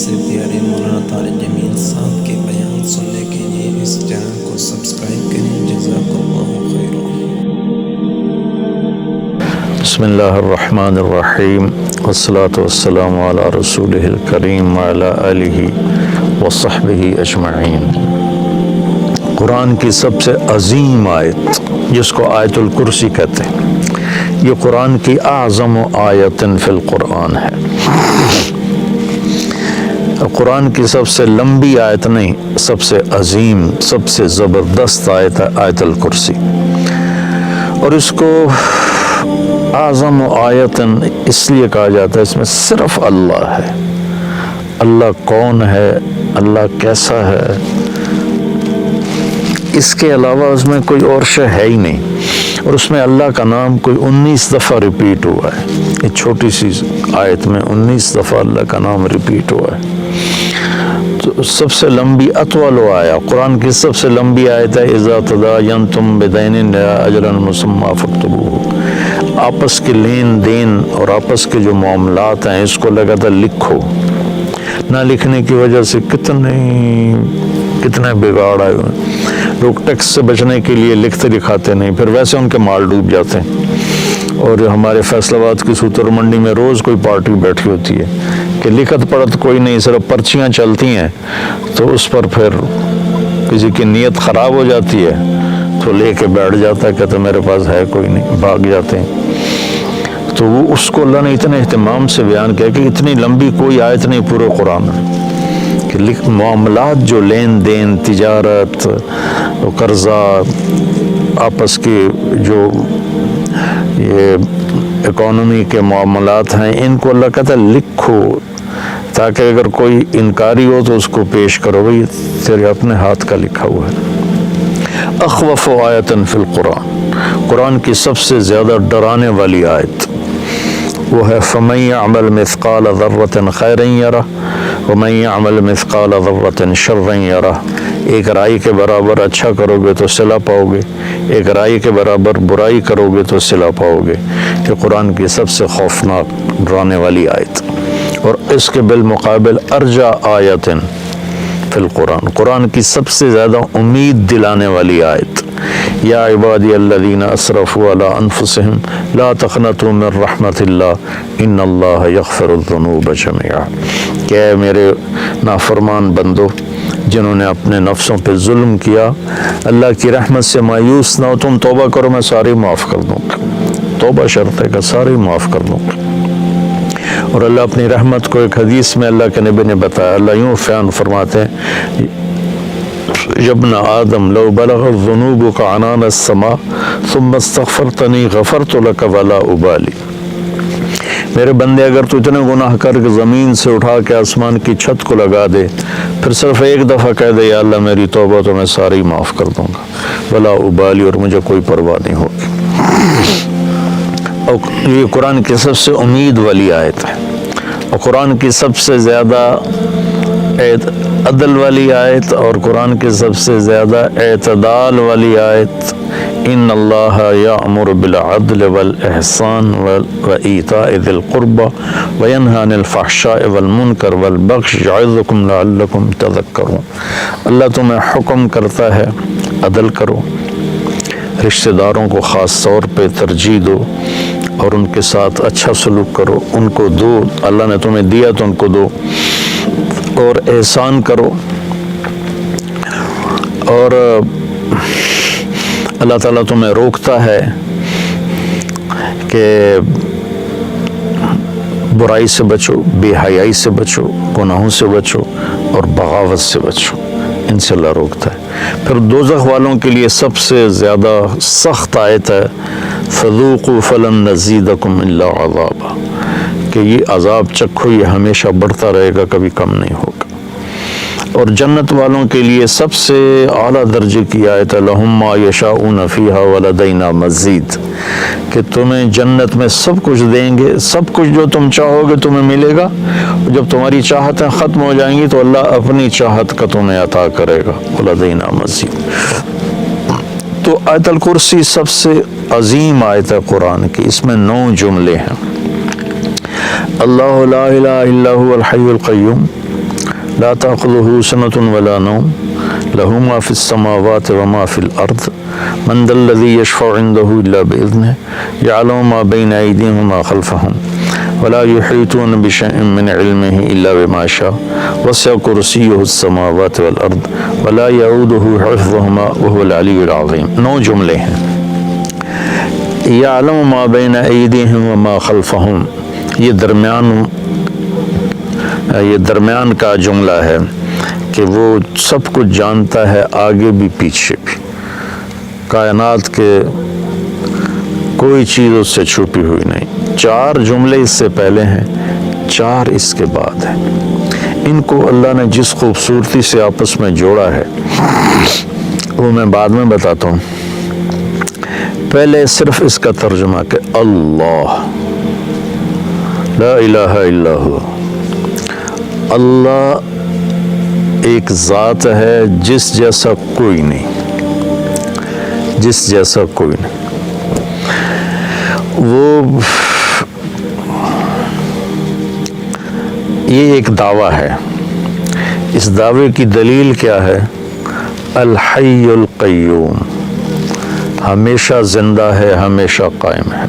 سے پیارے مولانا طارق جمیل صاحب کے بیان سننے کے لیے اس چینل کو سبسکرائب کریں۔ جزاک اللہ خیر۔ بسم اللہ الرحمن الرحیم والصلاة والسلام علی رسولہ الکریم وعلی آلہ وصحبہ اجمعین۔ قرآن کی سب سے عظیم آیت جس کو آیت الکرسی کہتے ہیں، یہ قرآن کی اعظم آیت فی القرآن ہے۔ قرآن کی سب سے لمبی آیت نہیں، سب سے عظیم، سب سے زبردست آیت ہے آیت الکرسی۔ اور اس کو اعظم آیتن اس لیے کہا جاتا ہے، اس میں صرف اللہ ہے۔ اللہ کون ہے، اللہ کیسا ہے، اس کے علاوہ اس میں کوئی اور شے ہے ہی نہیں۔ اور اس میں اللہ کا نام کوئی 19 دفعہ ریپیٹ ہوا ہے۔ یہ چھوٹی سی آیت میں 19 دفعہ اللہ کا نام ریپیٹ ہوا ہے۔ تو سب سے لمبی اطول آیا، قرآن کی سب سے لمبی آیت ہے اذا تداینتم بدین الی اجل مسمی فاکتبوہ۔ آپس کے لین دین اور آپس کے جو معاملات ہیں اس کو لگاتار لکھو۔ نہ لکھنے کی وجہ سے کتنے بگاڑ آئے ہوئے۔ لوگ ٹیکس سے بچنے کے لیے لکھتے لکھاتے نہیں، پھر ویسے ان کے مال ڈوب جاتے ہیں۔ اور ہمارے فیصل آباد کی سوتر منڈی میں روز کوئی پارٹی بیٹھی ہوتی ہے کہ لکھت پڑھت کوئی نہیں، صرف پرچیاں چلتی ہیں، تو اس پر پھر کسی کی نیت خراب ہو جاتی ہے تو لے کے بیٹھ جاتا ہے، کہتا میرے پاس ہے کوئی نہیں، بھاگ جاتے ہیں۔ تو وہ اس کو اللہ نے اتنے اہتمام سے بیان کیا کہ اتنی لمبی کوئی آیت نہیں پورے قرآن میں کہ معاملات جو لین دین، تجارت، قرضہ، آپس کے جو یہ اکانومی کے معاملات ہیں، ان کو اللہ کہتا ہے لکھو، تاکہ اگر کوئی انکاری ہو تو اس کو پیش کرو، بھئی تیرے اپنے ہاتھ کا لکھا ہوا ہے۔ اخوف آیت فی القرآن، قرآن کی سب سے زیادہ ڈرانے والی آیت وہ ہے فَمَن يَعْمَلْ مِثْقَالَ ذَرَّةٍ خَيْرًا يَرَهُ وَمَن يَعْمَلْ مِثْقَالَ ذَرَّةٍ شَرًّا يَرَهُ۔ ایک رائی کے برابر اچھا کرو گے تو صلہ پاؤ گے، ایک رائی کے برابر برائی کرو گے تو صلہ پاؤ گے۔ یہ قرآن کی سب سے خوفناک ڈرانے والی آیت۔ اور اس کے بالمقابل ارجا آیت فی القرآن، قرآن کی سب سے زیادہ امید دلانے والی آیت یا عبادی الذین اسرفوا علی انفسہم لا تقنطوا من رحمت اللہ ان اللہ یغفر الذنوب جميعا۔ کہ اے میرے نافرمان بندو جنہوں نے اپنے نفسوں پہ ظلم کیا، اللہ کی رحمت سے مایوس نہ ہو، تم توبہ کرو میں ساری معاف کر دوں گا۔ توبہ شرط ہے کہ ساری معاف کر دوں گا۔ اور اللہ اپنی رحمت کو ایک حدیث میں اللہ کے نبی نے بتایا، اللہ یوں بیان فرماتے ہیں ابن آدم لو بلغت ذنوبک عنان السماء ثم استغفرتنی غفرت لک ولا ابالی۔ میرے بندے اگر تو اتنے گناہ کر کے زمین سے اٹھا کے آسمان کی چھت کو لگا دے، پھر صرف ایک دفعہ کہہ دے یا اللہ میری توبہ، تو میں ساری معاف کر دوں گا، ولا ابالی، اور مجھے کوئی پرواہ نہیں ہوگی۔ اور یہ قرآن کی سب سے امید والی آیت ہے، اور قرآن کی سب سے زیادہ عدل والی آیت، اور قرآن کی سب سے زیادہ اعتدال والی آیت ان اللہ یأمر بالعدل والاحسان وایتاء ذی القربى وینہی عن الفحشاء والمنکر والبغی یعظکم لعلکم تذکرون۔ اللہ تمہیں حکم کرتا ہے عدل کرو، رشتہ داروں کو خاص طور پہ ترجیح دو، اور ان کے ساتھ اچھا سلوک کرو، ان کو دو، اللہ نے تمہیں دیا تو ان کو دو، اور احسان کرو۔ اور اللہ تعالیٰ تمہیں روکتا ہے کہ برائی سے بچو، بے حیائی سے بچو، گناہوں سے بچو، اور بغاوت سے بچو، ان سے اللہ روکتا ہے۔ پھر دوزخ والوں کے لیے سب سے زیادہ سخت آیت ہے فذوقوا فلن نزیدکم الا عذابا، کہ یہ عذاب چکھو، یہ ہمیشہ بڑھتا رہے گا، کبھی کم نہیں ہوگا۔ اور جنت والوں کے لیے سب سے اعلیٰ درجے کی آیت ہے لہم ما یشاؤون فیہا ولدینا مزید، کہ تمہیں جنت میں سب کچھ دیں گے، سب کچھ جو تم چاہو گے تمہیں ملے گا، اور جب تمہاری چاہتیں ختم ہو جائیں گی تو اللہ اپنی چاہت کا تمہیں عطا کرے گا، ولدینا مزید۔ تو آیت الکرسی سب سے عظیم آیت ہے قرآن کی، اس میں 9 جملے ہیں۔ اللہ لا الہ الا هو الحی القیوم لا تأخذه سنة ولا نوم له ما في السماوات وما في الأرض من ذا الذي يشفع عنده إلا بإذنه يعلم ما بين أيديهم وما خلفهم ولا يحيطون بشيء من علمه إلا بما شاء وسع كرسيه السماوات والأرض ولا يعوده حفظهما وهو العلي العظيم. 9 جملے ہیں. يعلم ما بين أيديهم وما خلفهم، یہ درمیان کا جملہ ہے کہ وہ سب کچھ جانتا ہے، آگے بھی پیچھے بھی. کائنات کے کوئی چیز اس سے چھپی ہوئی نہیں. 4 جملے اس سے پہلے ہیں، 4 اس کے بعد ہیں. ان کو اللہ نے جس خوبصورتی سے آپس میں جوڑا ہے وہ میں بعد میں بتاتا ہوں. پہلے صرف اس کا ترجمہ کہ اللہ لا الہ الا ہوا، اللہ ایک ذات ہے جس جیسا کوئی نہیں، جس جیسا کوئی نہیں. وہ یہ ایک دعویٰ ہے. اس دعوے کی دلیل کیا ہے؟ الحی القیوم، ہمیشہ زندہ ہے، ہمیشہ قائم ہے.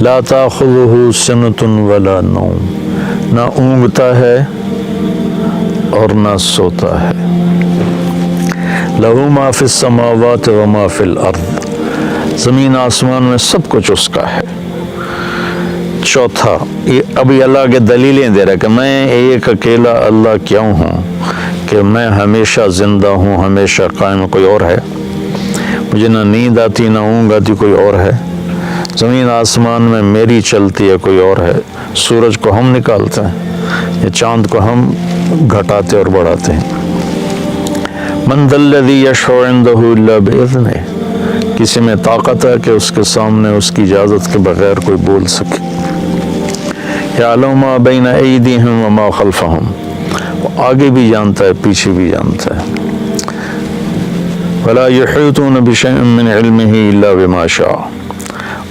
لا تاخذہ سنۃ ولا نوم، نہ اونگتا ہے اور نہ سوتا ہے. لہ ما فی السماوات و ما فی الارض، زمین آسمان میں سب کچھ اس کا ہے. چوتھا، یہ ابھی اللہ کے دلیلیں دے رہا ہے کہ میں ایک اکیلا اللہ کیوں ہوں، کہ میں ہمیشہ زندہ ہوں، ہمیشہ قائم. کوئی اور ہے؟ مجھے نہ نیند آتی نہ اونگ آتی، کوئی اور ہے؟ زمین آسمان میں میری چلتی ہے، کوئی اور ہے؟ سورج کو ہم نکالتے ہیں یا چاند کو ہم گھٹاتے اور بڑھاتے ہیں. من ذا الذی یشفع عندہ الا بإذنہ، کسی میں طاقت ہے کہ اس کے سامنے اس کی اجازت کے بغیر کوئی بول سکے. یعلم ما بین ایدیہم وما خلفہم، وہ آگے بھی جانتا ہے پیچھے بھی جانتا ہے. ولا یحیطون بشیء من علمہ الا بما شاء،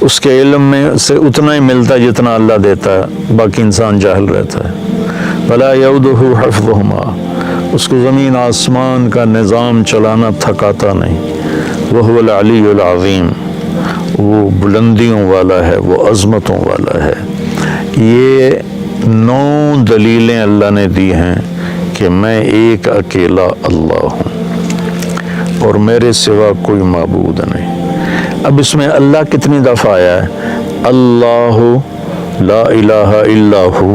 اس کے علم میں سے اتنا ہی ملتا ہے جتنا اللہ دیتا ہے، باقی انسان جاہل رہتا ہے. ولا یعودہ حفظہما، اس کو زمین آسمان کا نظام چلانا تھکاتا نہیں. وہو العلی العظیم، وہ بلندیوں والا ہے، وہ عظمتوں والا ہے. یہ 9 دلیلیں اللہ نے دی ہیں کہ میں ایک اکیلا اللہ ہوں اور میرے سوا کوئی معبود نہیں. اب اس میں اللہ کتنی دفعہ آیا ہے؟ اللہ لا الہ الا ہو.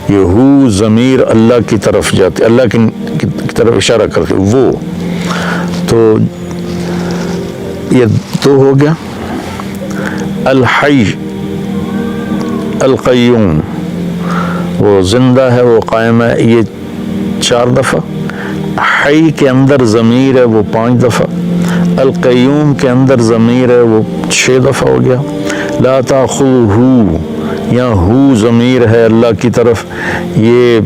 یہ ہو ضمیر اللہ کی طرف جاتی، اللہ کی طرف اشارہ کرتی. وہ تو یہ 2 ہو گیا. الحی القیوم، وہ زندہ ہے، وہ قائم ہے، یہ 4 دفعہ. حی کے اندر ضمیر ہے، وہ 5 دفعہ. القیوم کے اندر ضمیر ہے، وہ 6 دفعہ ہو گیا. لا تاخذہ، یا ہو ضمیر ہے اللہ کی طرف، یہ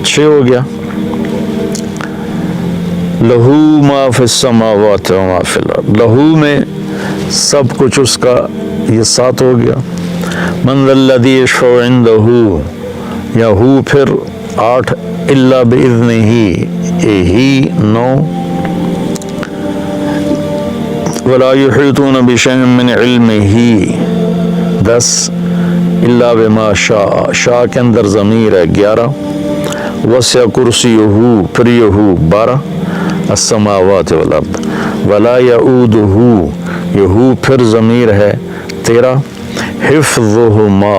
6 ہو گیا. لہو ما فی السماوات و ما فی الارض، لہو میں سب کچھ اس کا، یہ 7 ہو گیا. من ذا الذی یشفع عندہ، یا ہو پھر 8. الا باذنہ، ہی 9. ولا یحیطون بشیء من علمہ 10. الا بما شاء، شاء کے اندر ضمیر ہے 11. وسع کرسیہ، پھر یہ 12. السماوات والارض. ولا یعودہ، یہ پھر ضمیر ہے 13. حفظہما،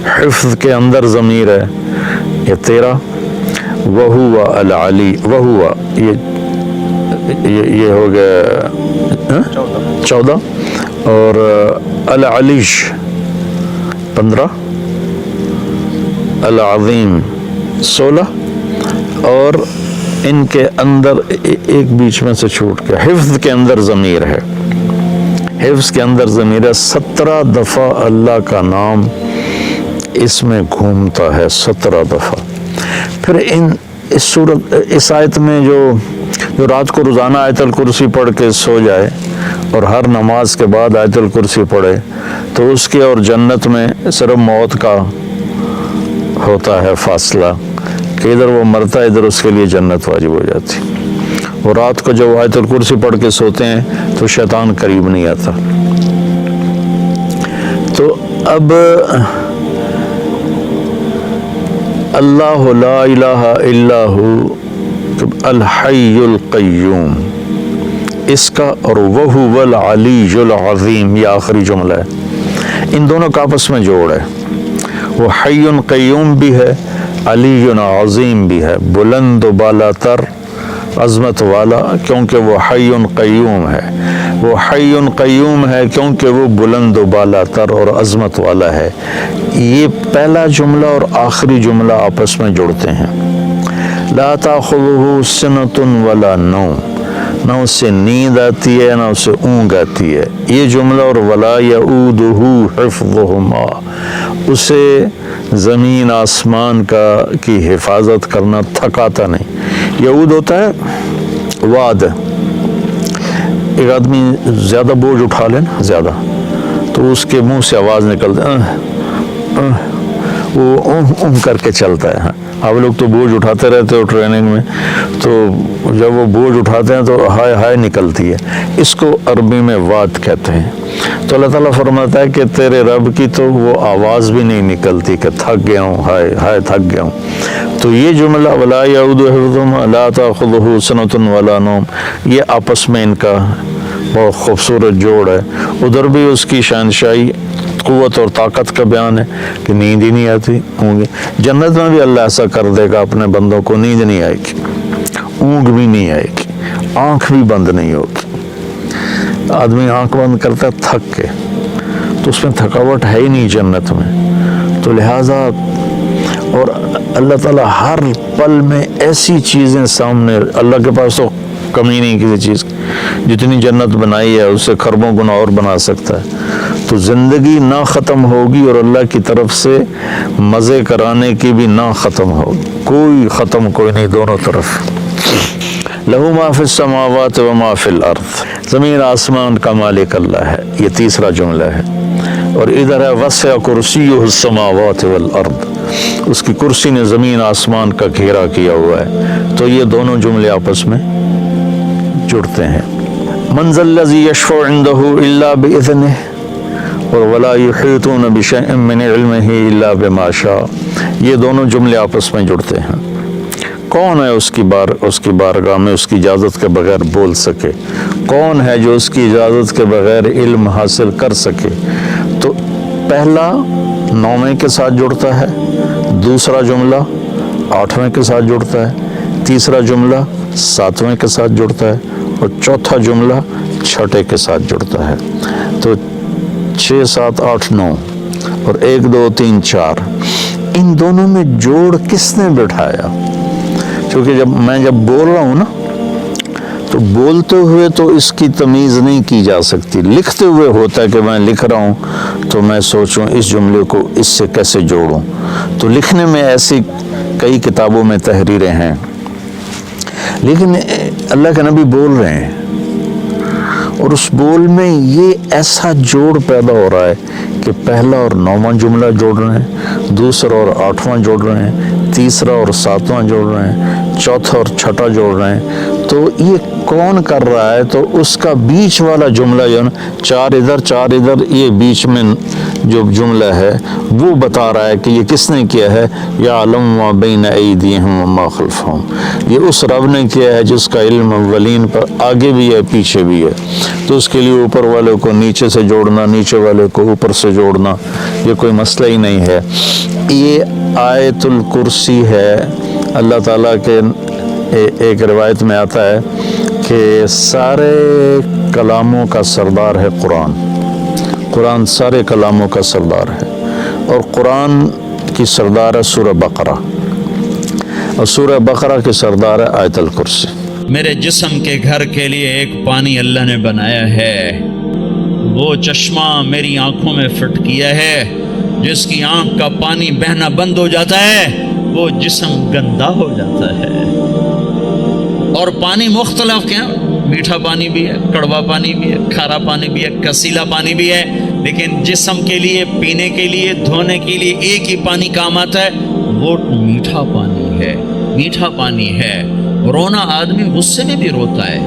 حفظ کے اندر ضمیر ہے یہ 13. وہو العلی، وہو یہ ہو گیا 14. اور العلیش 15. العظیم 16. اور ان کے اندر ایک بیچ میں سے چھوٹ گیا، حفظ کے اندر ضمیر ہے، حفظ کے اندر ضمیر ہے. 17 دفعہ اللہ کا نام اس میں گھومتا ہے، 17 دفعہ. پھر اس آیت میں جو رات کو روزانہ آیت الکرسی پڑھ کے سو جائے اور ہر نماز کے بعد آیت الکرسی پڑھے تو اس کے اور جنت میں صرف موت کا ہوتا ہے فاصلہ کہ ادھر وہ مرتا ہے ادھر اس کے لیے جنت واجب ہو جاتی. اور رات کو جب آیت الکرسی پڑھ کے سوتے ہیں تو شیطان قریب نہیں آتا. تو اب اللہ لا الہ الا ہو الحی القیوم اس کا اور وہو العلی العظیم یہ آخری جملہ ہے. ان دونوں کا آپس میں جوڑ ہے. وہ حی قیوم بھی ہے علی عظیم بھی ہے, بلند و بالا تر عظمت والا کیونکہ وہ حی قیوم ہے. وہ حی قیوم ہے کیونکہ وہ بلند و بالا تر اور عظمت والا ہے. یہ پہلا جملہ اور آخری جملہ آپس میں جڑتے ہیں. لا تاخذہ سنۃ ولا نوم, نہ اس سے نیند آتی ہے نہ اسے اونگ آتی ہے. یہ جملہ اور ولا یعودہ حفظہما, اسے زمین آسمان کی حفاظت کرنا تھکاتا نہیں. یعود ہوتا ہے واد, ایک آدمی زیادہ بوجھ اٹھا لے نا زیادہ تو اس کے منہ سے آواز نکلتی وہ کر کے چلتا ہے. آپ لوگ تو بوجھ اٹھاتے رہتے ہو ٹریننگ میں, تو جب وہ بوجھ اٹھاتے ہیں تو ہائے ہائے نکلتی ہے. اس کو عربی میں واد کہتے ہیں. تو اللہ تعالیٰ فرماتا ہے کہ تیرے رب کی تو وہ آواز بھی نہیں نکلتی کہ تھک گیا ہوں, ہائے ہائے تھک گیا ہوں. تو یہ جملہ ولا یعودہ حفظہما لا تاخذہ سنۃ ولا نوم یہ آپس میں ان کا بہت خوبصورت جوڑ ہے. ادھر بھی اس کی شہنشاہی قوت اور طاقت کا بیان ہے کہ نیند ہی نہیں آتی ہوں گے. جنت میں بھی اللہ ایسا کر دے گا اپنے بندوں کو, نیند نہیں آئے گی, اونگ بھی نہیں آئے گی, آنکھ بھی بند نہیں ہوگی. آدمی آنکھ بند کرتا ہے تھک کے تو اس میں تھکاوٹ ہے ہی نہیں جنت میں. تو لہٰذا اور اللہ تعالیٰ ہر پل میں ایسی چیزیں سامنے, اللہ کے پاس تو کمی نہیں کسی چیز کی. جتنی جنت بنائی ہے اس سے خربوں گنا اور بنا سکتا ہے. تو زندگی نہ ختم ہوگی اور اللہ کی طرف سے مزے کرانے کی بھی نہ ختم ہوگی. کوئی ختم کوئی نہیں, دونوں طرف. لہو ما فی السماوات و ما فی الارض, زمین آسمان کا مالک اللہ ہے. یہ تیسرا جملہ ہے. اور ادھر ہے وسع کرسیہ السماوات والارض, اس کی کرسی نے زمین آسمان کا گھیرا کیا ہوا ہے. تو یہ دونوں جملے آپس میں جڑتے ہیں. من ذا الذی یشفع عنده الا باذنہ اور ولا یحیطون بشیء من علمہ الا بما شاء, یہ دونوں جملے آپس میں جڑتے ہیں. کون ہے اس کی بارگاہ میں اس کی اجازت کے بغیر بول سکے؟ کون ہے جو اس کی اجازت کے بغیر علم حاصل کر سکے؟ تو پہلا 9ویں کے ساتھ جڑتا ہے, دوسرا جملہ 8ویں کے ساتھ جڑتا ہے, تیسرا جملہ 7ویں کے ساتھ جڑتا ہے اور چوتھا جملہ 6 کے ساتھ جڑتا ہے. تو 6, 7, 8, 9 اور 1, 2, 3, 4 ان دونوں میں جوڑ کس نے بٹھایا؟ کیونکہ جب بول رہا ہوں نا تو بولتے ہوئے تو اس کی تمیز نہیں کی جا سکتی. لکھتے ہوئے ہوتا ہے کہ میں لکھ رہا ہوں تو میں سوچوں اس جملے کو اس سے کیسے جوڑوں. تو لکھنے میں ایسی کئی کتابوں میں تحریریں ہیں, لیکن اللہ کے نبی بول رہے ہیں اور اس بول میں یہ ایسا جوڑ پیدا ہو رہا ہے کہ پہلا اور 9واں جملہ جوڑ رہے ہیں, دوسرا اور 8واں جوڑ رہے ہیں, تیسرا اور 7واں جوڑ رہے ہیں, چوتھا اور 6واں جوڑ رہے ہیں. تو یہ کون کر رہا ہے؟ تو اس کا بیچ والا جملہ جو ہے نا, 4 ادھر 4 ادھر, یہ بیچ میں جو جملہ ہے وہ بتا رہا ہے کہ یہ کس نے کیا ہے. یعلم ما بین ایدیہم وما خلفہم, یہ اس رب نے کیا ہے جس کا علم اولین پر آگے بھی ہے پیچھے بھی ہے. تو اس کے لیے اوپر والے کو نیچے سے جوڑنا, نیچے والے کو اوپر سے جوڑنا یہ کوئی مسئلہ ہی نہیں ہے. یہ آیت الکرسی ہے. اللہ تعالیٰ کے ایک روایت میں آتا ہے کہ سارے کلاموں کا سردار ہے قرآن. قرآن سارے کلاموں کا سردار ہے اور قرآن کی سردار ہے سورہ بقرہ اور سورہ بقرہ کی سردار ہے آیت الکرسی. میرے جسم کے گھر کے لیے ایک پانی اللہ نے بنایا ہے. وہ چشمہ میری آنکھوں میں فٹ کیا ہے. جس کی آنکھ کا پانی بہنا بند ہو جاتا ہے وہ جسم گندا ہو جاتا ہے. اور پانی مختلف کیا, میٹھا پانی بھی ہے, کڑوا پانی بھی ہے, کھارا پانی بھی ہے, کسیلا پانی بھی ہے, لیکن جسم کے لیے, پینے کے لیے, دھونے کے لیے ایک ہی پانی کام آتا ہے, وہ میٹھا پانی ہے، میٹھا پانی ہے۔ رونا آدمی غصے میں بھی روتا ہے،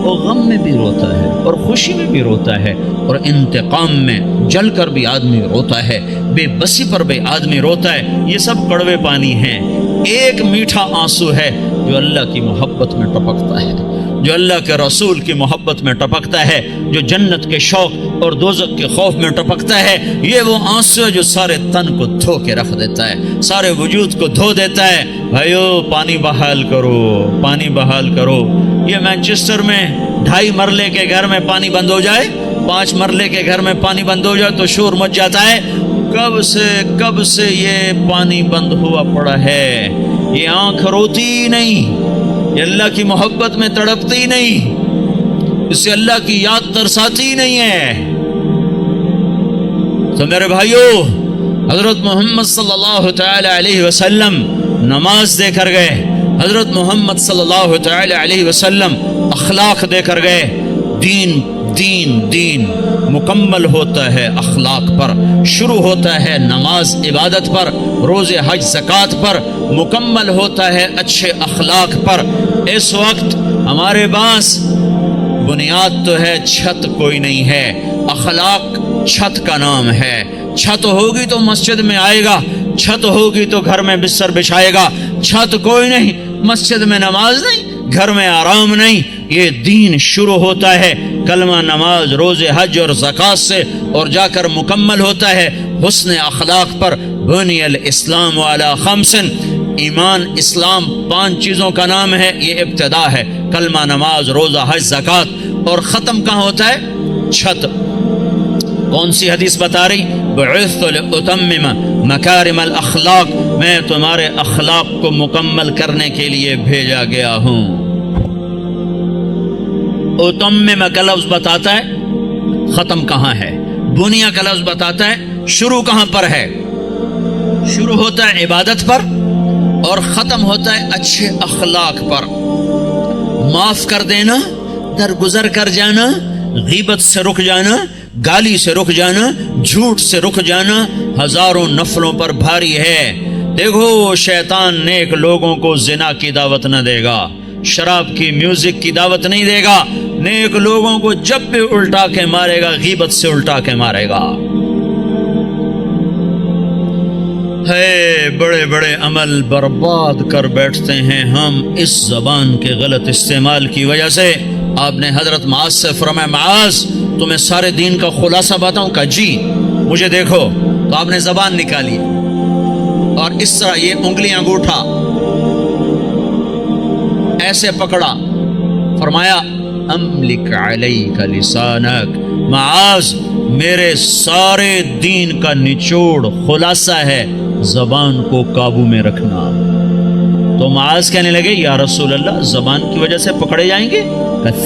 وہ غم میں بھی روتا ہے، اور خوشی میں بھی روتا ہے، اور انتقام میں جل کر بھی آدمی روتا ہے، بے بسی پر بھی آدمی روتا ہے۔ یہ سب کڑوے پانی ہیں۔ ایک میٹھا آنسو ہے جو اللہ کی محبت میں ٹپکتا ہے، جو اللہ کے رسول کی محبت میں ٹپکتا ہے، جو جنت کے شوق اور دوزخ کے خوف میں ٹپکتا ہے۔ یہ وہ آنسو ہے جو سارے تن کو دھو کے رکھ دیتا ہے، سارے وجود کو دھو دیتا ہے۔ بھائیو پانی بحال کرو، پانی بحال کرو۔ یہ مانچسٹر میں 2.5 مرلے کے گھر میں پانی بند ہو جائے، 5 مرلے کے گھر میں پانی بند ہو جائے تو شور مچ جاتا ہے۔ کب سے یہ پانی بند ہوا پڑا ہے۔ یہ آنکھ روتی ہی نہیں، یہ اللہ کی محبت میں تڑپتی نہیں، اسے اللہ کی یاد ترساتی نہیں ہے۔ تو میرے بھائیو، حضرت محمد صلی اللہ تعالی علیہ وسلم نماز دے کر گئے، حضرت محمد صلی اللہ تعالی علیہ وسلم اخلاق دے کر گئے۔ دین مکمل ہوتا ہے اخلاق پر، شروع ہوتا ہے نماز عبادت پر، روزے حج زکوٰۃ پر، مکمل ہوتا ہے اچھے اخلاق پر۔ اس وقت ہمارے پاس بنیاد تو ہے، چھت کوئی نہیں ہے۔ اخلاق چھت کا نام ہے۔ چھت ہوگی تو مسجد میں آئے گا، چھت ہوگی تو گھر میں بستر بچھائے گا۔ چھت کوئی نہیں، مسجد میں نماز نہیں، گھر میں آرام نہیں۔ یہ دین شروع ہوتا ہے کلمہ، نماز، روزے حج اور زکوٰۃ سے، اور جا کر مکمل ہوتا ہے حسن اخلاق پر۔ بنی الاسلام علی 5، ایمان اسلام 5 چیزوں کا نام ہے۔ یہ ابتدا ہے، کلمہ، نماز، روزہ حج زکوٰۃ، اور ختم کہاں ہوتا ہے؟ چھت۔ کون سی حدیث بتا رہی؟ بعثت لأتمم مکارم الاخلاق، میں تمہارے اخلاق کو مکمل کرنے کے لیے بھیجا گیا ہوں۔ اتمم کا لفظ بتاتا ہے ختم کہاں ہے، بنیا کا لفظ بتاتا ہے شروع کہاں پر ہے۔ شروع ہوتا ہے عبادت پر اور ختم ہوتا ہے اچھے اخلاق پر۔ معاف کر دینا، درگزر کر جانا، غیبت سے رک جانا، گالی سے رک جانا، جھوٹ سے رک جانا ہزاروں نفلوں پر بھاری ہے۔ دیکھو شیطان نیک لوگوں کو زنا کی دعوت نہ دے گا، شراب کی، میوزک کی دعوت نہیں دے گا۔ نیک لوگوں کو جب بھی الٹا کے مارے گا، غیبت سے الٹا کے مارے گا۔ ہے بڑے بڑے عمل برباد کر بیٹھتے ہیں ہم اس زبان کے غلط استعمال کی وجہ سے۔ آپ نے حضرت معاذ سے فرمایا، معاذ تمہیں سارے دین کا خلاصہ بتاؤں؟ کہا جی مجھے دیکھو۔ تو آپ نے زبان نکالی اور اس طرح یہ انگلیاں انگوٹھا ایسے پکڑا، فرمایا املک علیک لسانک، معاذ میرے سارے دین کا نچوڑ خلاصہ ہے زبان کو قابو میں رکھنا۔ تو معاذ کہنے لگے، یا رسول اللہ زبان کی وجہ سے پکڑے جائیں گے؟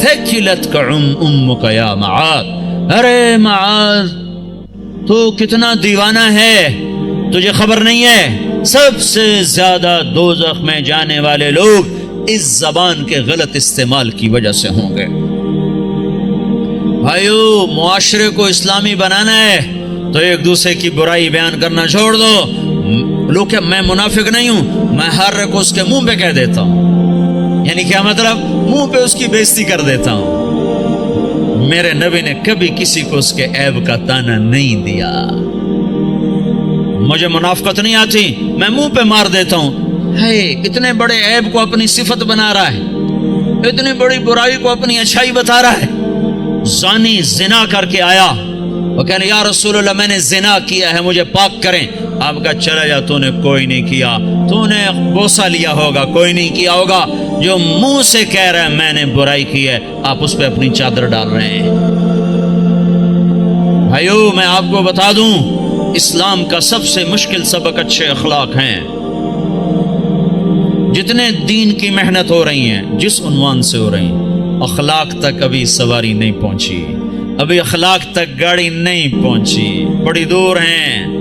ثقلتک امک یا معاذ، ارے معاذ تو کتنا دیوانہ ہے، تجھے خبر نہیں ہے سب سے زیادہ دوزخ میں جانے والے لوگ اس زبان کے غلط استعمال کی وجہ سے ہوں گے۔ بھائیو معاشرے کو اسلامی بنانا ہے تو ایک دوسرے کی برائی بیان کرنا چھوڑ دو۔ لوگ کہ میں منافق نہیں ہوں، میں ہر ایک کو اس کے منہ پہ کہہ دیتا ہوں، یعنی کیا مطلب؟ منہ پہ اس کی بےزتی کر دیتا ہوں۔ میرے نبی نے کبھی کسی کو اس کے عیب کا تانا نہیں دیا۔ مجھے منافقت نہیں آتی، میں منہ پہ مار دیتا ہوں۔ ہے اتنے بڑے عیب کو اپنی صفت بنا رہا ہے، اتنی بڑی برائی کو اپنی اچھائی بتا رہا ہے۔ زانی زنا کر کے آیا، وہ کہنے یا رسول اللہ میں نے زنا کیا ہے، مجھے پاک کریں۔ آپ کا چلا جا، تو نے کوئی نہیں کیا، تو نے بوسہ لیا ہوگا، کوئی نہیں کیا ہوگا۔ جو منہ سے کہہ رہا ہے میں نے برائی کی ہے، آپ اس پہ اپنی چادر ڈال رہے ہیں۔ بھائیو میں آپ کو بتا دوں، اسلام کا سب سے مشکل سبق اچھے اخلاق ہیں۔ جتنے دین کی محنت ہو رہی ہیں، جس عنوان سے ہو رہی ہیں، اخلاق تک ابھی سواری نہیں پہنچی، ابھی اخلاق تک گاڑی نہیں پہنچی، بڑی دور ہیں۔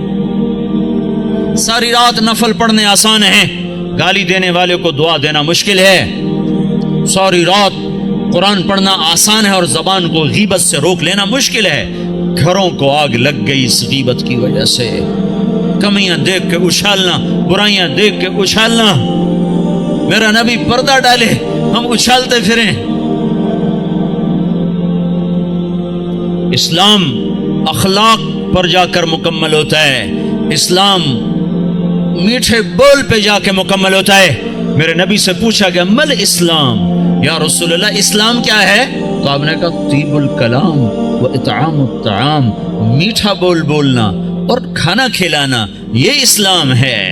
ساری رات نفل پڑھنے آسان ہے، گالی دینے والے کو دعا دینا مشکل ہے۔ ساری رات قرآن پڑھنا آسان ہے اور زبان کو غیبت سے روک لینا مشکل ہے۔ گھروں کو آگ لگ گئی اس غیبت کی وجہ سے، کمیاں دیکھ کے اچھالنا, برائیاں دیکھ کے اچھالنا. میرا نبی پردہ ڈالے, ہم اچھالتے پھریں. اسلام اخلاق پر جا کر مکمل ہوتا ہے, اسلام میٹھے بول پہ جا کے مکمل ہوتا ہے. میرے نبی سے پوچھا گیا مل اسلام, یا رسول اللہ اسلام کیا ہے؟ تو آپ نے کہا طیب الکلام و اطعام الطعام, میٹھا بول بولنا اور کھانا کھلانا, یہ اسلام ہے.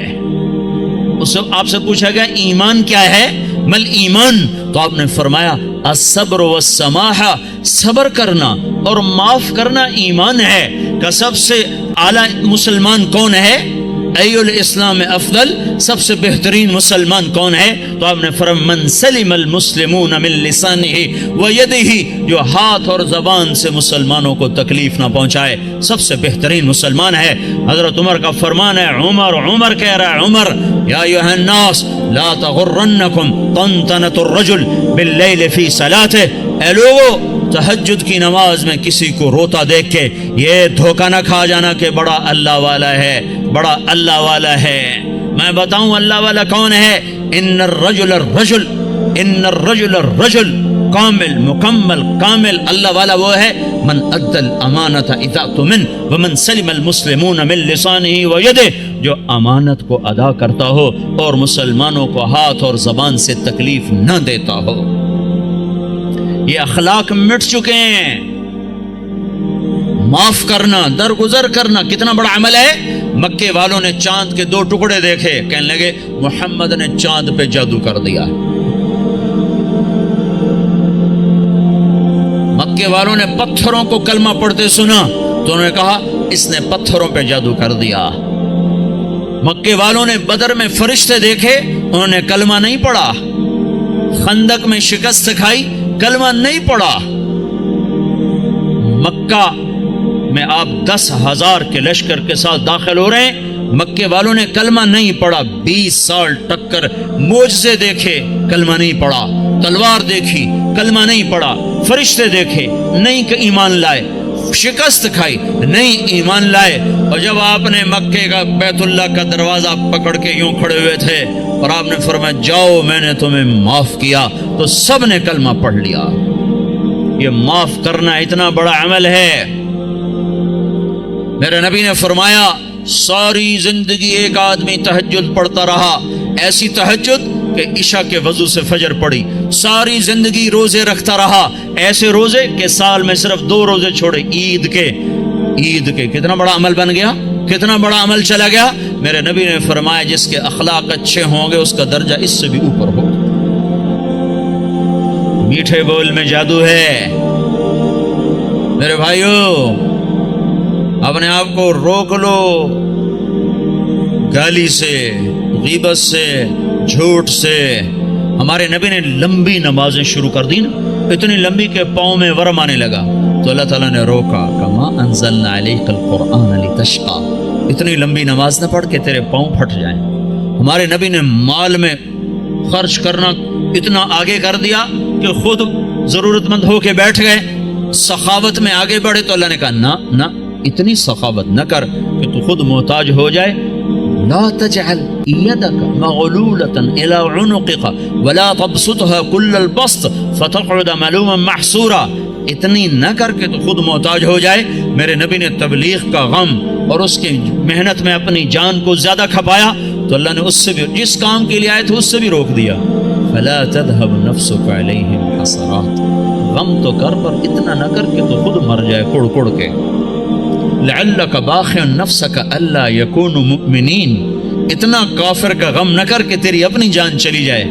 اس سے آپ سے پوچھا گیا ایمان کیا ہے؟ مل ایمان, تو آپ نے فرمایا الصبر والسماحہ, صبر کرنا اور معاف کرنا ایمان ہے. کہ سب سے اعلیٰ مسلمان کون ہے؟ ای الاسلام افضل, سب سے بہترین مسلمان کون ہے؟ تو آپ نے فرمایا من سلم المسلمون من لسانہ و یدہ, جو ہاتھ اور زبان سے مسلمانوں کو تکلیف نہ پہنچائے, سب سے بہترین مسلمان ہے. حضرت عمر کا فرمان ہے, عمر کہہ رہا ہے, عمر یا ایھا الناس لا تغرنکم طنطنۃ الرجل باللیل فی صلاتہ, اے لوگو تہجد کی نماز میں کسی کو روتا دیکھ کے یہ دھوکہ نہ کھا جانا کہ بڑا اللہ والا ہے, بڑا اللہ والا ہے. میں بتاؤں اللہ والا کون ہے؟ ان الرجل الرجل کامل, مکمل, کامل. اللہ والا وہ ہے من ادى الامانۃ اذا اؤتمن ومن سلم المسلمون من لسانہ ویدہ, جو امانت کو ادا کرتا ہو اور مسلمانوں کو ہاتھ اور زبان سے تکلیف نہ دیتا ہو. یہ اخلاق مٹ چکے ہیں. معاف کرنا, درگزر کرنا کتنا بڑا عمل ہے. مکے والوں نے چاند کے 2 ٹکڑے دیکھے, کہنے لگے محمد نے چاند پہ جادو کر دیا. مکے والوں نے پتھروں کو کلمہ پڑھتے سنا تو انہوں نے کہا اس نے پتھروں پہ جادو کر دیا. مکے والوں نے بدر میں فرشتے دیکھے, انہوں نے کلمہ نہیں پڑھا. خندق میں شکست کھائی, کلمہ نہیں پڑھا. مکہ میں آپ 10,000 کے لشکر کے ساتھ داخل ہو رہے ہیں, مکے والوں نے کلمہ نہیں پڑھا. 20 سال ٹکر, معجزے دیکھے, کلمہ نہیں پڑھا. تلوار دیکھی, کلمہ نہیں پڑھا. فرشتے دیکھے, نہیں کہ ایمان لائے. شکست کھائی, نہیں ایمان لائے. اور جب آپ نے مکے کا بیت اللہ کا دروازہ پکڑ کے یوں کھڑے ہوئے تھے اور آپ نے فرمایا جاؤ میں نے تمہیں معاف کیا, تو سب نے کلمہ پڑھ لیا. یہ معاف کرنا اتنا بڑا عمل ہے. میرے نبی نے فرمایا ساری زندگی ایک آدمی تہجد پڑھتا رہا, ایسی تہجد کہ عشاء کے وضو سے فجر پڑی. ساری زندگی روزے رکھتا رہا, ایسے روزے کہ سال میں صرف 2 روزے چھوڑے, عید کے. کتنا بڑا عمل بن گیا, کتنا بڑا عمل چلا گیا. میرے نبی نے فرمایا جس کے اخلاق اچھے ہوں گے اس کا درجہ اس سے بھی اوپر ہوگا. میٹھے بول میں جادو ہے. میرے بھائیو اپنے آپ کو روک لو گالی سے, غیبت سے, جھوٹ سے. ہمارے نبی نے لمبی نمازیں شروع کر دی نا, اتنی لمبی کہ پاؤں میں ورم آنے لگا, تو اللہ تعالیٰ نے روکا. کما انزلنا علیک القرآن لتشقى, اتنی لمبی نماز نہ پڑھ کے تیرے پاؤں پھٹ جائیں. ہمارے نبی نے مال میں خرچ کرنا اتنا آگے کر دیا کہ خود ضرورت مند ہو کے بیٹھ گئے. سخاوت میں آگے بڑھے تو اللہ نے کہا نہ اتنی سخاوت نہ کر کہ تو خود محتاج ہو جائے. لا تجعل يدك مغلولة إلى عنقك ولا تبسطها كل البسط فتقعد ملوما محسورا. اتنی نہ کر کے تو خود محتاج ہو جائے. میرے نبی نے تبلیغ کا غم اور اس کی محنت میں اپنی جان کو زیادہ کھپایا تو اللہ نے اس سے بھی, جس کام کے لیے آئے تھے اس سے بھی روک دیا. فلا تذهب نفسك عليهم حسرات, غم تو کر پر اتنا نہ کر کے تو خود مر جائے کڑ کڑ کے. لعلك باخع نفسك الا يكونوا مؤمنين, اتنا کافر کا غم نہ کر کے تیری اپنی جان چلی جائے.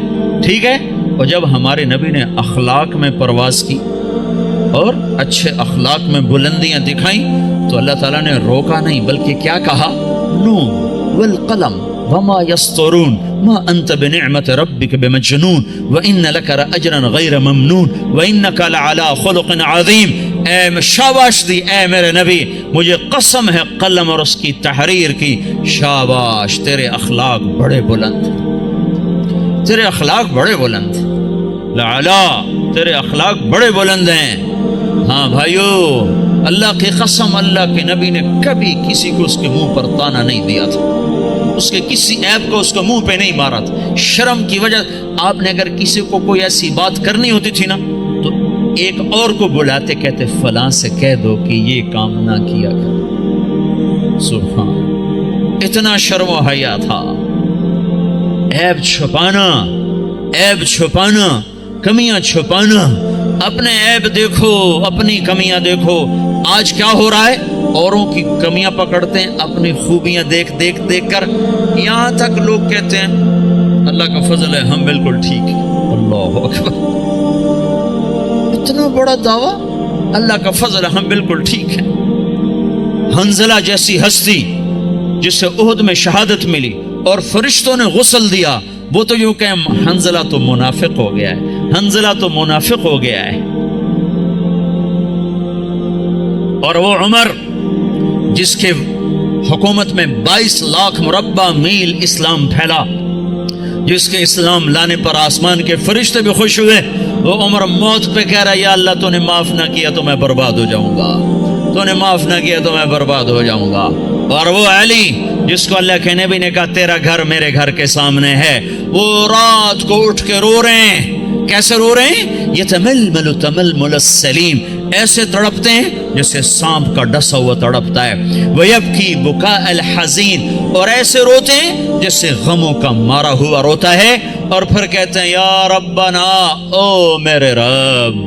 ٹھیک ہے. اور جب ہمارے نبی نے اخلاق میں پرواز کی اور اچھے اخلاق میں بلندیاں دکھائیں تو اللہ تعالیٰ نے روکا نہیں بلکہ کیا کہا, نون والقلم وما يسطرون ما انت بنعمت ربك بمجنون وان لك لاجرا غير ممنون وانك لعلى خلق عظيم. اے شاباش دی اے میرے نبی, مجھے قسم ہے قلم اور اس کی تحریر کی, شاباش تیرے اخلاق بڑے بلند, تیرے اخلاق بڑے بلند, لعلا تیرے اخلاق بڑے بلند ہیں. ہاں بھائیو اللہ کی قسم اللہ کے نبی نے کبھی کسی کو اس کے منہ پر تانا نہیں دیا تھا، اس کے کسی عیب کو اس کے منہ پہ نہیں مارا تھا۔ شرم کی وجہ آپ نے اگر کسی کو کوئی ایسی بات کرنی ہوتی تھی نا تو ایک اور کو بلاتے، کہتے فلاں سے کہہ دو کہ یہ کام نہ کیا کر۔ سبحان، اتنا شرم و حیا تھا۔ عیب چھپانا، عیب چھپانا، کمیاں چھپانا، اپنے عیب دیکھو، اپنی کمیاں دیکھو۔ آج کیا ہو رہا ہے؟ اوروں کی کمیاں پکڑتے ہیں، اپنی خوبیاں دیکھ کر، یہاں تک لوگ کہتے ہیں اللہ کا فضل ہے ہم بالکل ٹھیک ہیں۔ اللہ اکبر، اتنا بڑا دعویٰ، اللہ کا فضل ہے ہم بالکل ٹھیک ہیں۔ حنزلہ جیسی ہستی جسے احد میں شہادت ملی اور فرشتوں نے غسل دیا، وہ تو یوں کہ حنزلہ تو منافق ہو گیا ہے، حنزلہ تو منافق ہو گیا ہے۔ اور وہ عمر جس کے حکومت میں 22 لاکھ مربع میل اسلام پھیلا، جس کے اسلام لانے پر آسمان کے فرشتے بھی خوش ہوئے، وہ عمر موت پہ کہہ رہا ہے یا اللہ تو نے معاف نہ کیا تو میں برباد ہو جاؤں گا، تو نے معاف نہ کیا تو میں برباد ہو جاؤں گا۔ اور وہ علی جس کو اللہ کے نبی نے کہا تیرا گھر میرے گھر کے سامنے ہے، وہ رات کو اٹھ کے رو رہے ہیں۔ کیسے رو رہے ہیں؟ یتململ تململ السلیم، ایسے تڑپتے ہیں جیسے سانپ کا ڈسا ہوا تڑپتا ہے۔ ویبکی بکاء الحزین، اور ایسے روتے ہیں جیسے غموں کا مارا ہوا روتا ہے، اور پھر کہتے ہیں یا ربنا، او میرے رب،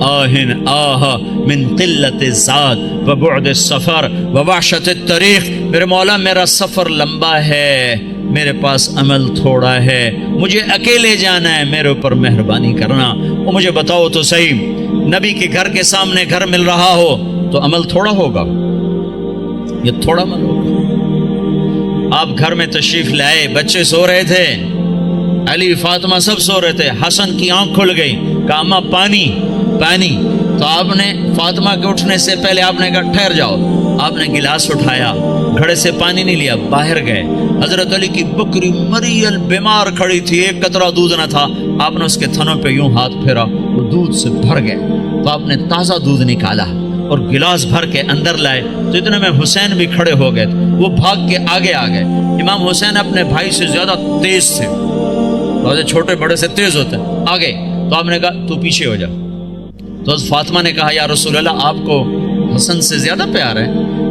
آہن آہ من قلت الزاد وبعد السفر ووحشت الطریق، میرے مولا میرا سفر لمبا ہے، میرے پاس عمل تھوڑا ہے، مجھے اکیلے جانا ہے، میرے اوپر مہربانی کرنا۔ اور مجھے بتاؤ تو صحیح، نبی کے گھر کے سامنے گھر مل رہا ہو تو عمل تھوڑا ہوگا، یہ تھوڑا عمل ہوگا۔ آپ گھر میں تشریف لائے، بچے سو رہے تھے، علی فاطمہ سب سو رہے تھے، حسن کی آنکھ کھل گئی، کہا اماں پانی پانی، تو آپ نے فاطمہ کے اٹھنے سے پہلے آپ نے کہا ٹھہر جاؤ، آپ نے گلاس اٹھایا، گھڑے سے پانی نہیں لیا، باہر گئے۔ حضرت علی کی بکری مریل بیمار کھڑی تھی، ایک قطرہ دودھ نہ تھا، آپ نے اس کے تھنوں پہ یوں ہاتھ پھیرا، وہ دودھ سے بھر گئے، تو آپ نے تازہ دودھ نکالا اور گلاس بھر کے اندر لائے، تو اتنے میں حسین بھی کھڑے ہو گئے، وہ بھاگ کے آگے آ گئے۔ امام حسین اپنے بھائی سے زیادہ تیز تھے، چھوٹے بڑے سے تیز ہوتے ہیں، آگے، تو آپ نے کہا تو پیچھے ہو جا۔ تو فاطمہ نے کہا یا رسول اللہ آپ کو حسن سے زیادہ پیار ہے؟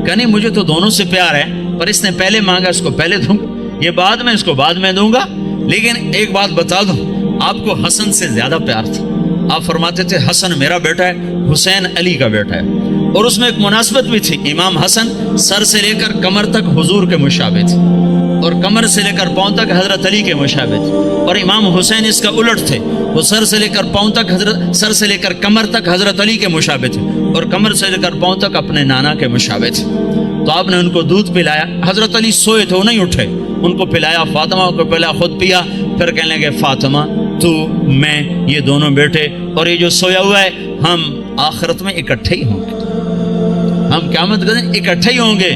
کہ نہیں مجھے تو دونوں سے پیار ہے، پر اس نے پہلے مانگا، اس کو پہلے دوں گا، یہ بعد میں، اس کو بعد میں دوں گا، لیکن ایک بات بتا دوں، آپ کو حسن سے زیادہ پیار تھا۔ آپ فرماتے تھے حسن میرا بیٹا ہے، حسین علی کا بیٹا ہے، اور اس میں ایک مناسبت بھی تھی، امام حسن سر سے لے کر کمر تک حضور کے مشابہ تھے، اور کمر سے لے کر پاؤں تک حضرت علی کے مشابہ تھے، اور امام حسین اس کا الٹ تھے، وہ سر سے لے کر پاؤں تک سر سے لے کر کمر تک حضرت علی کے مشابہ تھے، اور کمر سے لے کر پاؤں تک اپنے نانا کے مشابہ تھے۔ تو آپ نے ان کو دودھ پلایا، حضرت علی سوئے تھے وہ نہیں اٹھے، ان کو پلایا، فاطمہ کو پلایا، خود پیا، پھر کہنے لگے فاطمہ تو میں یہ دونوں بیٹے اور یہ جو سویا ہوا ہے ہم آخرت میں اکٹھے ہی ہوں گے، ہم قیامت کے دن اکٹھے ہی ہوں گے۔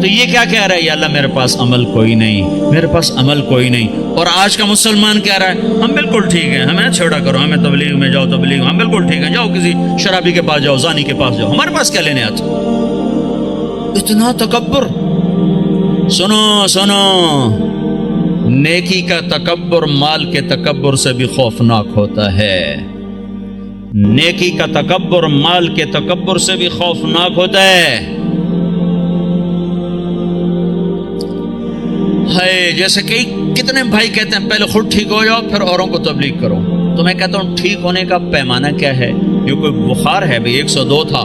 تو یہ کیا کہہ رہا ہے؟ یا اللہ میرے پاس عمل کوئی نہیں، میرے پاس عمل کوئی نہیں۔ اور آج کا مسلمان کہہ رہا ہے ہم بالکل ٹھیک ہیں، ہمیں چھوڑا کرو، ہمیں تبلیغ میں جاؤ، تبلیغ ہم بالکل ٹھیک ہیں، جاؤ کسی شرابی کے پاس جاؤ، زانی کے پاس جاؤ، ہمارے پاس کیا لینے آتے؟ اتنا تکبر۔ سنو سنو، نیکی کا تکبر مال کے تکبر سے بھی خوفناک ہوتا ہے، نیکی کا تکبر مال کے تکبر سے بھی خوفناک ہوتا ہے۔ جیسے کہ کتنے بھائی کہتے ہیں پہلے خود ٹھیک ہو جاؤ پھر اوروں کو تبلیغ کرو، تو میں کہتا ہوں ٹھیک ہونے کا پیمانہ کیا ہے؟ یہ کوئی بخار ہے بھئی، 102 تھا،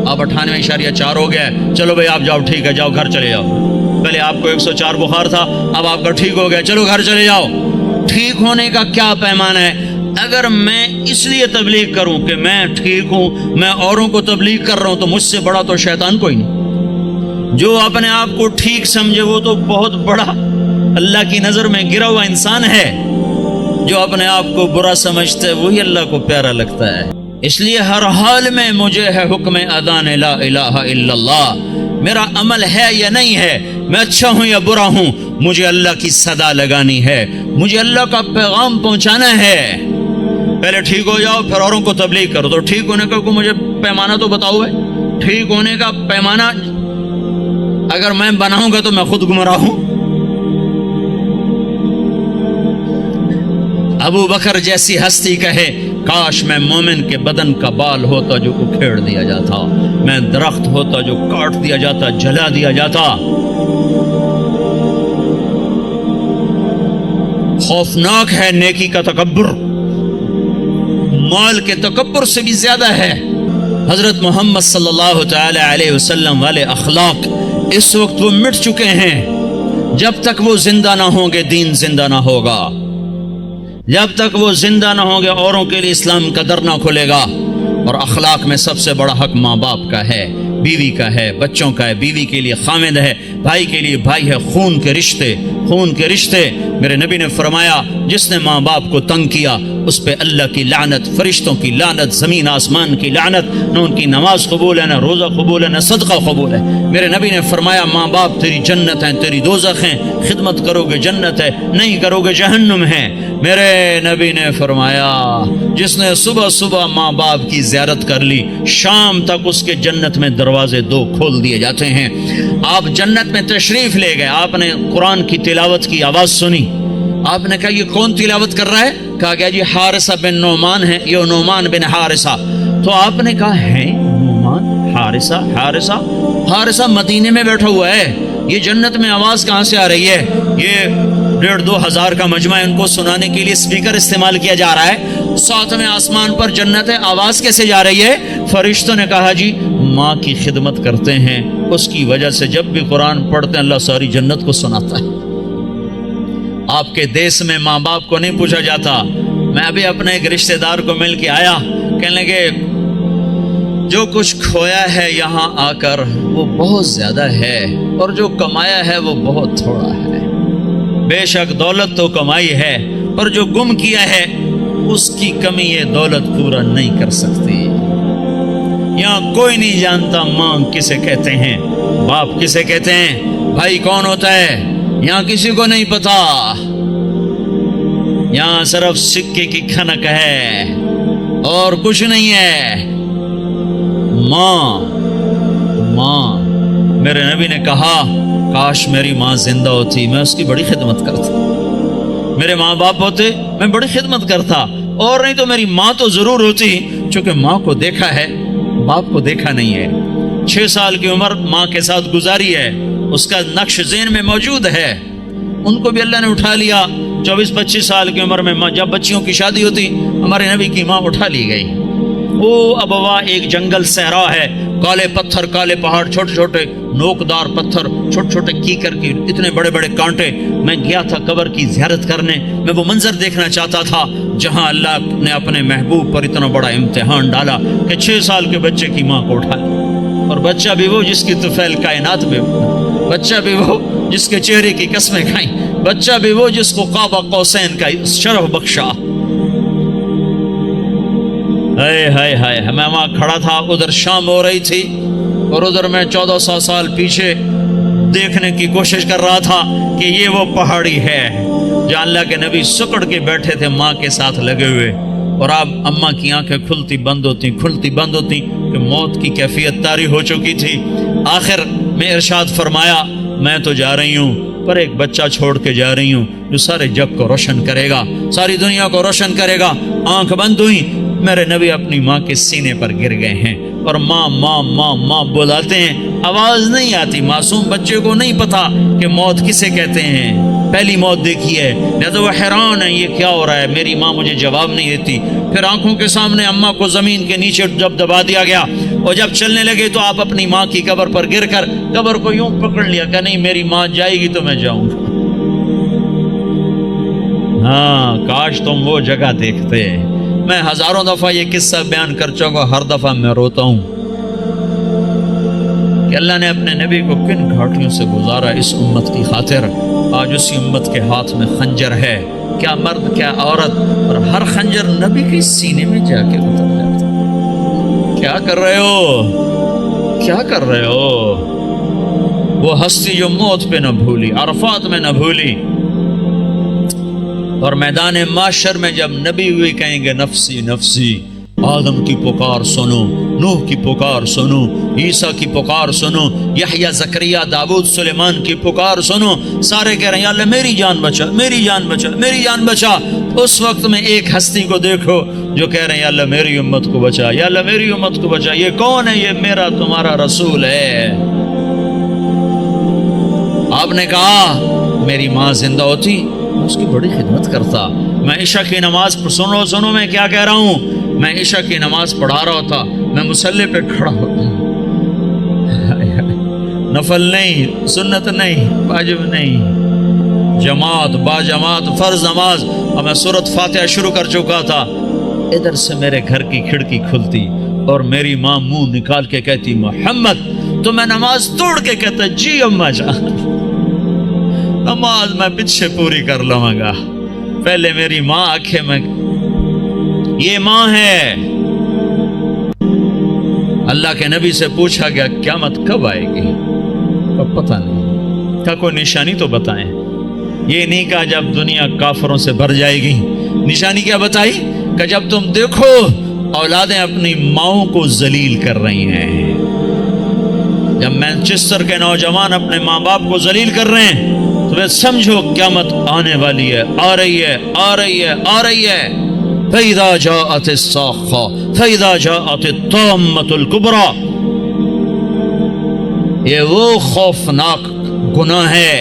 اب 98.4 ہو گیا ہے، چلو بھئی آپ جاؤ، ٹھیک ہے، جاؤ گھر چلے جاؤ۔ پہلے آپ کو 104 بخار تھا، اب آپ کا ٹھیک ہو گیا، چلو گھر چلے جاؤ۔ ٹھیک ہونے کا کیا پیمانہ ہے؟ اگر میں اس لیے تبلیغ کروں کہ میں ٹھیک ہوں، میں اوروں کو تبلیغ کر رہا ہوں، تو مجھ سے بڑا تو شیطان کوئی نہیں۔ جو اپنے آپ کو ٹھیک سمجھے وہ تو بہت بڑا اللہ کی نظر میں گرا ہوا انسان ہے، جو اپنے آپ کو برا سمجھتا ہے وہی اللہ کو پیارا لگتا ہے۔ اس لیے ہر حال میں مجھے ہے حکم اذان لا الہ الا اللہ، میرا عمل ہے یا نہیں ہے، میں اچھا ہوں یا برا ہوں، مجھے اللہ کی صدا لگانی ہے، مجھے اللہ کا پیغام پہنچانا ہے۔ پہلے ٹھیک ہو جاؤ پھر اوروں کو تبلیغ کرو، تو ٹھیک ہونے کا کوئی مجھے پیمانہ تو بتاؤ ہے، ٹھیک ہونے کا پیمانہ اگر میں بناؤں گا تو میں خود گمراہ ہوں. ابو بکر جیسی ہستی کہے کاش میں مومن کے بدن کا بال ہوتا جو اکھیڑ دیا جاتا، میں درخت ہوتا جو کاٹ دیا جاتا، جلا دیا جاتا. خوفناک ہے نیکی کا تکبر، مال کے تکبر سے بھی زیادہ ہے. حضرت محمد صلی اللہ تعالی علیہ وسلم والے اخلاق اس وقت وہ مٹ چکے ہیں. جب تک وہ زندہ نہ ہوں گے دین زندہ نہ ہوگا، جب تک وہ زندہ نہ ہوں گے اوروں کے لیے اسلام کا در نہ کھلے گا. اور اخلاق میں سب سے بڑا حق ماں باپ کا ہے، بیوی کا ہے، بچوں کا ہے. بیوی کے لیے خامد ہے، بھائی کے لیے بھائی ہے. خون کے رشتے، خون کے رشتے. میرے نبی نے فرمایا جس نے ماں باپ کو تنگ کیا اس پہ اللہ کی لعنت، فرشتوں کی لعنت، زمین آسمان کی لعنت. نہ ان کی نماز قبول ہے، نہ روزہ قبول ہے، نہ صدقہ قبول ہے. میرے نبی نے فرمایا ماں باپ تیری جنت ہیں، تیری دوزخ ہیں. خدمت کرو گے جنت ہے، نہیں کرو گے جہنم ہے. میرے نبی نے فرمایا جس نے صبح صبح ماں باپ کی زیارت کر لی شام تک اس کے جنت میں دروازے 2 کھول دیے جاتے ہیں. آپ جنت میں تشریف لے گئے، آپ نے قرآن کی تلاوت کی آواز سنی. آپ نے کہا یہ کون تلاوت کر رہا ہے؟ کہا گیا جی حارثہ بن نعمان ہے، یہ نعمان بن حارثہ. تو آپ نے کہا ہے نعمان حارثہ؟ حارثہ مدینے میں بیٹھا ہوا ہے، یہ جنت میں آواز کہاں سے آ رہی ہے؟ یہ 1,500-2 ہزار کا مجمع ہے، ان کو سنانے کے لیے اسپیکر استعمال کیا جا رہا ہے. 7ویں آسمان پر جنت ہے، آواز کیسے جا رہی ہے؟ فرشتوں نے کہا جی ماں کی خدمت کرتے ہیں، اس کی وجہ سے جب بھی قرآن پڑھتے ہیں اللہ ساری جنت کو سناتا ہے. آپ کے دیس میں ماں باپ کو نہیں پوچھا جاتا. میں ابھی اپنے ایک رشتہ دار کو مل کے آیا، کہنے لگے جو کچھ کھویا ہے یہاں آ کر وہ بہت زیادہ ہے اور جو کمایا ہے وہ بہت تھوڑا ہے. بے شک دولت تو کمائی ہے پر جو گم کیا ہے اس کی کمی یہ دولت پورا نہیں کر سکتی. یہاں کوئی نہیں جانتا ماں کسے کہتے ہیں، باپ کسے کہتے ہیں، بھائی کون ہوتا ہے، یہاں کسی کو نہیں پتا. یہاں صرف سکے کی کھنک ہے اور کچھ نہیں ہے. ماں میرے نبی نے کہا کاش میری ماں زندہ ہوتی میں اس کی بڑی خدمت کرتا. میرے ماں باپ ہوتے میں بڑی خدمت کرتا، اور نہیں تو میری ماں تو ضرور ہوتی، چونکہ ماں کو دیکھا ہے باپ کو دیکھا نہیں ہے. 6 سال کی عمر ماں کے ساتھ گزاری ہے، اس کا نقش ذہن میں موجود ہے. ان کو بھی اللہ نے اٹھا لیا. 24-25 سال کی عمر میں جب بچیوں کی شادی ہوتی ہمارے نبی کی ماں اٹھا لی گئی. وہ ابوا ایک جنگل صحرا ہے، کالے پتھر، کالے پہاڑ، چھوٹے چھوٹے نوکدار پتھر، چھوٹے چھوٹے کیکر کی اتنے بڑے بڑے کانٹے. میں گیا تھا قبر کی زیارت کرنے، میں وہ منظر دیکھنا چاہتا تھا جہاں اللہ نے اپنے محبوب پر اتنا بڑا امتحان ڈالا کہ 6 سال کے بچے کی ماں کو اٹھا لیا. اور بچہ بھی وہ جس کی طفیل کائنات میں، بچہ بھی وہ جس کے چہرے کی قسمیں کھائیں، بچہ بھی وہ جس کو قاب قوسین کا شرف بخشا. ہائے میں وہاں کھڑا تھا، ادھر شام ہو رہی تھی اور ادھر میں 1400 سال پیچھے دیکھنے کی کوشش کر رہا تھا کہ یہ وہ پہاڑی ہے جہاں اللہ کے نبی سکڑ کے بیٹھے تھے ماں کے ساتھ لگے ہوئے. اور آپ اماں کی آنکھیں کھلتی بند ہوتی کہ موت کی کیفیت طاری ہو چکی تھی. آخر میں ارشاد فرمایا میں تو جا رہی ہوں پر ایک بچہ چھوڑ کے جا رہی ہوں جو سارے جگ کو روشن کرے گا، ساری دنیا کو روشن کرے گا. آنکھ بند ہوئی، میرے نبی اپنی ماں کے سینے پر گر گئے ہیں اور ماں ماں ماں ماں بلاتے ہیں، آواز نہیں آتی. معصوم بچے کو نہیں پتا کہ موت کسے کہتے ہیں، پہلی موت دیکھی ہے، لہذا وہ حیران ہے یہ کیا ہو رہا ہے، میری ماں مجھے جواب نہیں دیتی. پھر آنکھوں کے سامنے اماں کو زمین کے نیچے جب دبا دیا گیا اور جب چلنے لگے تو آپ اپنی ماں کی قبر پر گر کر قبر کو یوں پکڑ لیا کہ نہیں میری ماں جائے گی تو میں جاؤں گا. ہاں کاش تم وہ جگہ دیکھتے. میں ہزاروں دفعہ یہ قصہ بیان کر چکا ہوں، ہر دفعہ میں روتا ہوں کہ اللہ نے اپنے نبی کو کن گھاٹیوں سے گزارا اس امت کی خاطر. آج اسی امت کے ہاتھ میں خنجر ہے، کیا مرد کیا عورت، اور ہر خنجر نبی کے سینے میں جا کے اتر جاتا. کیا کر رہے ہو، کیا کر رہے ہو؟ وہ ہستی جو موت پہ نہ بھولی، عرفات میں نہ بھولی، اور میدان معاشر میں جب نبی ہوئی کہیں گے نفسی نفسی، آدم کی پکار سنو، نوح کی پکار سنو، عیسیٰ کی پکار سنو، یحییٰ، زکریا، داؤد، سلیمان کی پکار سنو. سارے کہہ رہے ہیں یا اللہ میری جان بچا، میری جان بچا، میری جان بچا. اس وقت میں ایک ہستی کو دیکھو جو کہہ رہے ہیں یا اللہ میری امت کو بچا، یا اللہ میری امت کو بچا. یہ کون ہے؟ یہ میرا تمہارا رسول ہے. آپ نے کہا میری ماں زندہ ہوتی میں اس کی بڑی خدمت کرتا. میں عشاء کی نماز سنو میں کیا کہہ رہا ہوں. میں عشاء کی نماز پڑھا رہا ہوتا، میں مصلی پہ کھڑا ہوتا، نفل نہیں، سنت نہیں، واجب نہیں، جماعت با جماعت فرض نماز، اور میں سورۃ فاتحہ شروع کر چکا تھا. ادھر سے میرے گھر کی کھڑکی کھلتی اور میری ماں منہ نکال کے کہتی محمد. تو میں نماز توڑ کے کہتا جی اماں جان، نماز میں پیچھے پوری کر لوں گا. پہلے میری ماں آنکھیں میں، یہ ماں ہے. اللہ کے نبی سے پوچھا گیا قیامت کب آئے گی؟ اب پتہ نہیں. کیا کوئی نشانی تو بتائیں. یہ نہیں کہا جب دنیا کافروں سے بھر جائے گی. نشانی کیا بتائی کہ جب تم دیکھو اولادیں اپنی ماؤں کو ذلیل کر رہی ہیں. جب مانچسٹر کے نوجوان اپنے ماں باپ کو ذلیل کر رہے ہیں تو میں سمجھو قیامت آنے والی ہے، آ رہی ہے، آ رہی ہے، آ رہی ہے. فَإِذَا جَاءَتِ الصَّاخَّةُ فَإِذَا جَاءَتِ الطَّامَّةُ الْكُبْرَى. یہ وہ خوفناک گناہ ہے،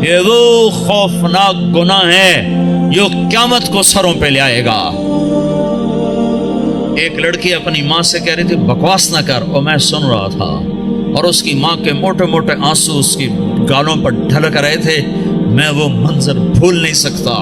یہ وہ خوفناک گناہ ہے جو قیامت کو سروں پہ لے آئے گا. ایک لڑکی اپنی ماں سے کہہ رہی تھی بکواس نہ کر، اور میں سن رہا تھا، اور اس کی ماں کے موٹے موٹے آنسو اس کی گالوں پر ڈھلک رہے تھے. میں وہ منظر بھول نہیں سکتا.